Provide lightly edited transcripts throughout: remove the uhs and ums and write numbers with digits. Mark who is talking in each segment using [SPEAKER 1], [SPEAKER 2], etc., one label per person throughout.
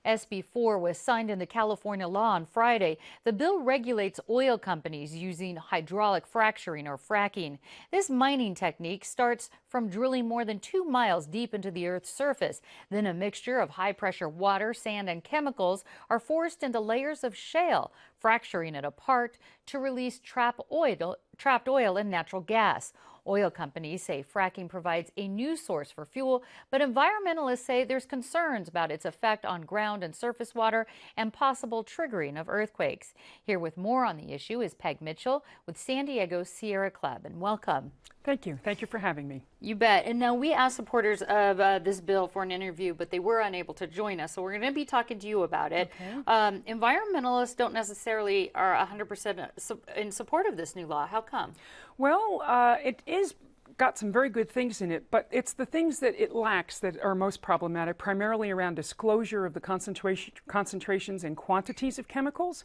[SPEAKER 1] SB 4 was signed into California law on Friday. The bill regulates oil companies using hydraulic fracturing or fracking. This mining technique starts from drilling more than 2 miles deep into the Earth's surface. Then a mixture of high-pressure water, sand, and chemicals are forced into layers of shale, fracturing it apart to release trapped oil and natural gas. Oil companies say fracking provides a new source for fuel, but environmentalists say there's concerns about its effect on ground and surface water and possible triggering of earthquakes. Here with more on the issue is Peg Mitchell with San Diego Sierra Club, and welcome.
[SPEAKER 2] Thank you. Thank you for having me.
[SPEAKER 1] You bet. And now we asked supporters of this bill for an interview, but they were unable to join us. So we're going to be talking to you about it. Okay. Environmentalists don't necessarily are 100% in support of this new law. How come?
[SPEAKER 2] Well, it is got some very good things in it, but it's the things that it lacks that are most problematic, primarily around disclosure of the concentrations and quantities of chemicals.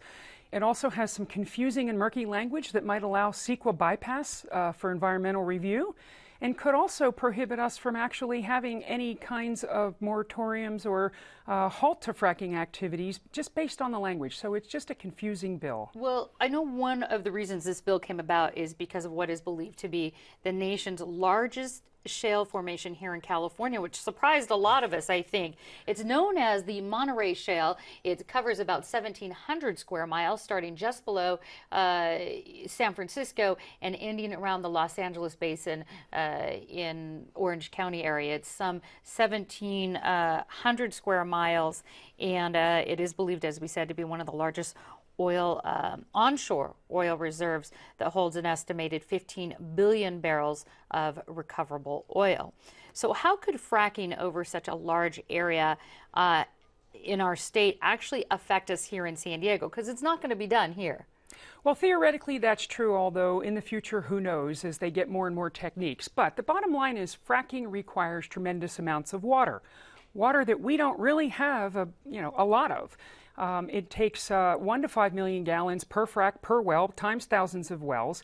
[SPEAKER 2] It also has some confusing and murky language that might allow CEQA bypass for environmental review, and could also prohibit us from actually having any kinds of moratoriums or halt to fracking activities just based on the language. So it's just a confusing bill.
[SPEAKER 1] Well, I know one of the reasons this bill came about is because of what is believed to be the nation's largest shale formation here in California, which surprised a lot of us, I think. It's known as the Monterey Shale. It covers about 1,700 square miles, starting just below San Francisco and ending around the Los Angeles basin in Orange County area. It's some 1,700 square miles, and it is believed, as we said, to be one of the largest onshore oil reserves that holds an estimated 15 billion barrels of recoverable oil. So how could fracking over such a large area in our state actually affect us here in San Diego? Because it's not going to be done here.
[SPEAKER 2] Well, theoretically, that's true, although in the future, who knows, as they get more and more techniques. But the bottom line is fracking requires tremendous amounts of water that we don't really have a lot of. It takes 1 to 5 million gallons per frac per well times thousands of wells,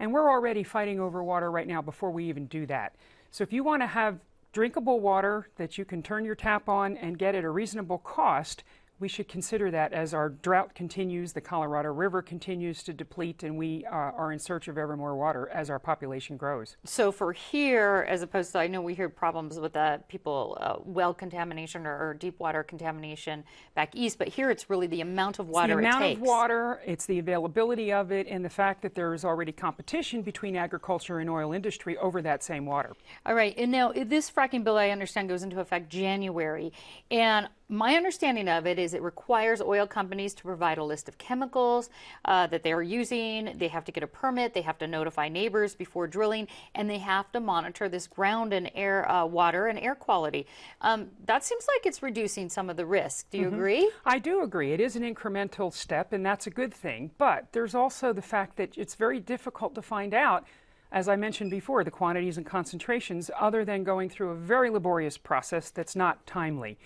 [SPEAKER 2] and we're already fighting over water right now before we even do that. So if you want to have drinkable water that you can turn your tap on and get at a reasonable cost, we should consider that as our drought continues, the Colorado River continues to deplete, and we are in search of ever more water as our population grows.
[SPEAKER 1] So for here, as opposed to, I know we hear problems with well contamination or deep water contamination back east, but here it's really the amount of water it takes.
[SPEAKER 2] It's the amount of water, it's the availability of it, and the fact that there is already competition between agriculture and oil industry over that same water.
[SPEAKER 1] All right, and now this fracking bill, I understand, goes into effect January, and my understanding of it is it requires oil companies to provide a list of chemicals that they are using. They have to get a permit. They have to notify neighbors before drilling, and they have to monitor this ground and air, water and air quality. That seems like it's reducing some of the risk. Do you agree?
[SPEAKER 2] I do agree. It is an incremental step, and that's a good thing. But there's also the fact that it's very difficult to find out, as I mentioned before, the quantities and concentrations, other than going through a very laborious process that's not timely.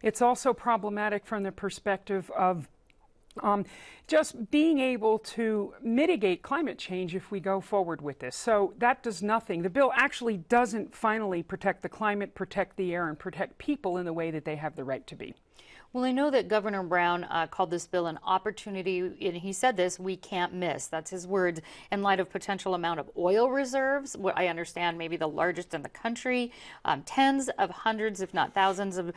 [SPEAKER 2] It's also problematic from the perspective of just being able to mitigate climate change if we go forward with this. So that does nothing. The bill actually doesn't finally protect the climate, protect the air, and protect people in the way that they have the right to be.
[SPEAKER 1] Well, I know that Governor Brown called this bill an opportunity, and he said this, we can't miss. That's his words, in light of potential amount of oil reserves, what I understand maybe the largest in the country, tens of hundreds, if not thousands of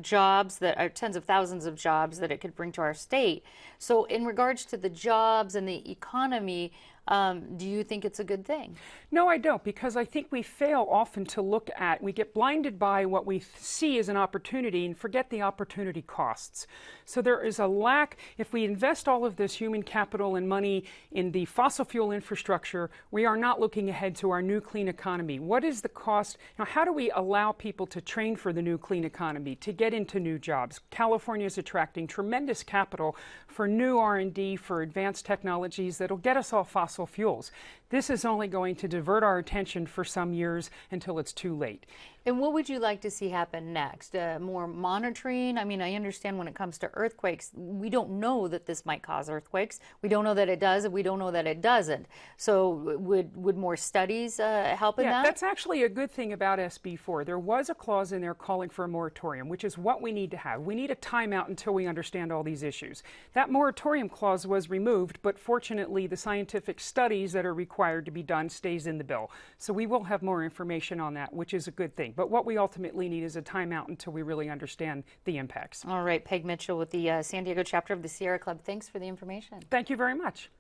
[SPEAKER 1] jobs, tens of thousands of jobs that it could bring to our state. So in regards to the jobs and the economy, do you think it's a good thing?
[SPEAKER 2] No, I don't, because I think we fail often to look at, we get blinded by what we see as an opportunity and forget the opportunity costs. So there is a lack, if we invest all of this human capital and money in the fossil fuel infrastructure, we are not looking ahead to our new clean economy. What is the cost? Now, how do we allow people to train for the new clean economy, to get into new jobs? California is attracting tremendous capital for new R&D, for advanced technologies that'll get us off fossil fuels. This is only going to divert our attention for some years until it's too late.
[SPEAKER 1] And what would you like to see happen next? More monitoring? I mean, I understand when it comes to earthquakes, we don't know that this might cause earthquakes. We don't know that it does, and we don't know that it doesn't. So would more studies help in
[SPEAKER 2] Yeah,
[SPEAKER 1] that?
[SPEAKER 2] that's actually a good thing about SB4. There was a clause in there calling for a moratorium, which is what we need to have. We need a timeout until we understand all these issues. That moratorium clause was removed, but fortunately the scientific studies that are required to be done stays in the bill. So we will have more information on that, which is a good thing. But what we ultimately need is a timeout until we really understand the impacts.
[SPEAKER 1] All right, Peg Mitchell with the San Diego chapter of the Sierra Club. Thanks for the information.
[SPEAKER 2] Thank you very much.